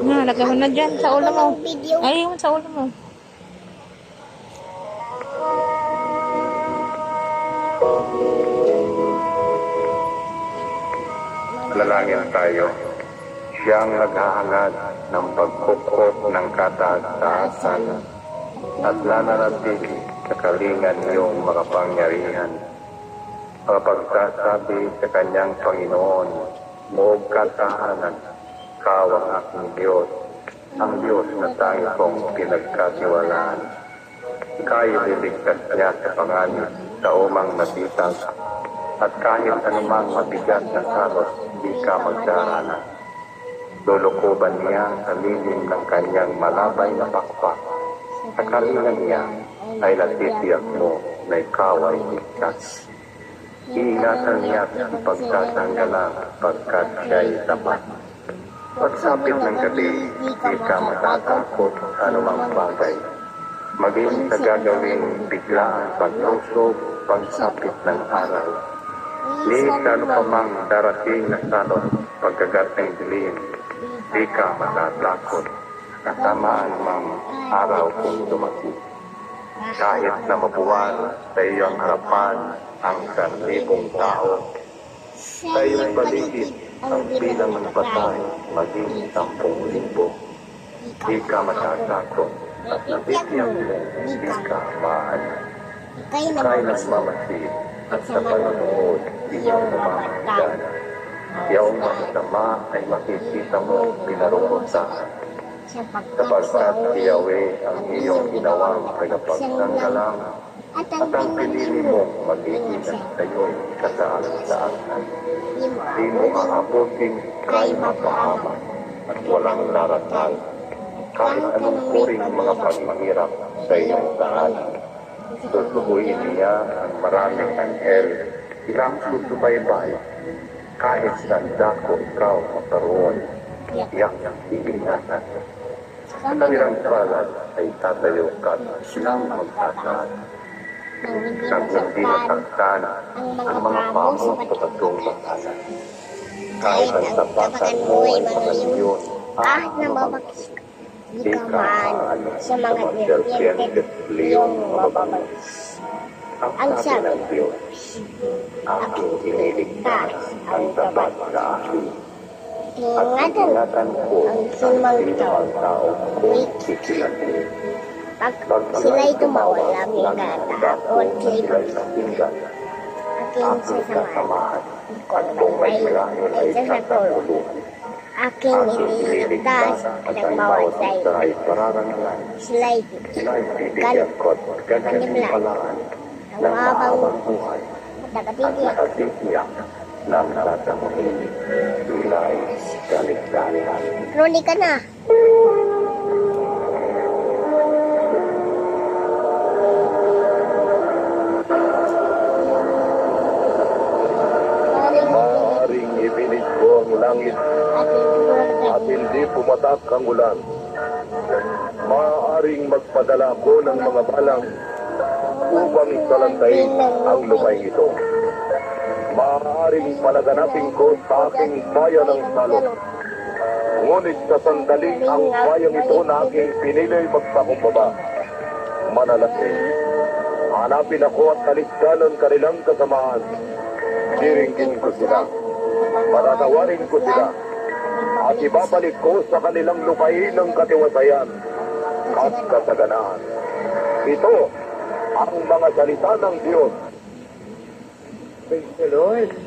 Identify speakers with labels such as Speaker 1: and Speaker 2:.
Speaker 1: Na, lagay mo na dyan sa ulo mo.
Speaker 2: Video.
Speaker 1: Ay, yung sa ulo mo.
Speaker 3: Lalangin tayo. Siyang naghahangad ng pagkukot ng kataas-taasan at nananatili sa kalingan niyong makapangyarihan. Pagsasabi sa kanyang Panginoon, Moog katahanan, Ikaw ang aking Diyos, ang Diyos na tayo kong pinagkatiwalaan. Ika'y liligtas niya sa panganib sa umang nabitag, at kahit anumang mabigat na salot, di ka magdarana. Lulukuban niya sa lilim ng kanyang malabay na pakpak. Sa kalingan niya ay natitiyak mo na ikaw ay ligtas. Iingatan niya sa pagtatanggalan pagkat siya'y tapat. Pagsapit ng gabi, di ka matatakot sa anumang bagay. Maging sa gagawing biglaan paglusog, pagsapit ng araw. Ni ano pa mang darating na salot, pagkagat ng dilim, di ka matatakot. Kasama anumang araw kung dumating. Kahit na mabuwan sa iyong harapan ang 1,000 tao, sa iyong paligid ang bilang ng patay maging 10,000. Di ka matatakot at nabibiyang mo, di ka maaari. Ika'y nagmamasid at sa panonood iyong mamamatyan. Iyong masasama ay makikita mo pinarukusahan. Sapagkat Yahweh ang iyong ginawang tagapagtanggalang at ang pinili mo magiging sa iyo'y kataas-taasan. Di mo aabutin kahit mapahamak at walang laratal kahit anong puring mga paghihirap sa iyong daanan. Susubuhin niya ang maraming anghel, ilang susubaybay, kahit saan dako ikaw makaroon, iyak ang iingatan. Sa kanilang palad ay tatayo ka silang magtataan. Nang hindi nasaktan ang mga pamo sa patong bakalan. Kahit ang tapakan mo ay malayon,
Speaker 2: Nababakis. Di ka maan sa mga nirriented liyong mababagis.
Speaker 3: ang sabi ng Diyos, aking iniligtas ang tapat sa akin. At ingatan ko ang sinumang tao kung kikilatin.
Speaker 2: Pag sila'y tumawala, may katatakot, sila'y
Speaker 3: pakinggan.
Speaker 2: aking
Speaker 3: Aking
Speaker 2: sasamahan.
Speaker 3: kasamahan at kung may milagro ay tatutulungan.
Speaker 2: Aking iniligtas
Speaker 3: at
Speaker 2: ng
Speaker 3: ang
Speaker 2: bawat
Speaker 3: bawat isa ay pararangalan.
Speaker 2: sila'y
Speaker 3: Sila'y bibigyan ko at kagatimpalaan ng mahabang buhay at
Speaker 2: nakatigiyak.
Speaker 3: nakatigiyak ng tatamuhin. Sila'y kaligtasan.
Speaker 2: Roli ka na.
Speaker 3: Maaaring ibinit ko ang langit at hindi pumatak ang ulan. Maaaring magpadala ko ng mga balang upang salantayin ang lumay ito. Maaaring palaganapin ko sa aking bayan ng salot. Ngunit sa sandaling ang bayang ito na aking pinili magpakumbaba. Manalangin. Hanapin ako at talisdan ang kanilang kasamaan. Diringgin ko sila. Patatawarin ko sila. At ibabalik ko sa kanilang lupain ng katiwasayan at kasaganaan. Ito ang mga salita ng Diyos. Praise the Lord.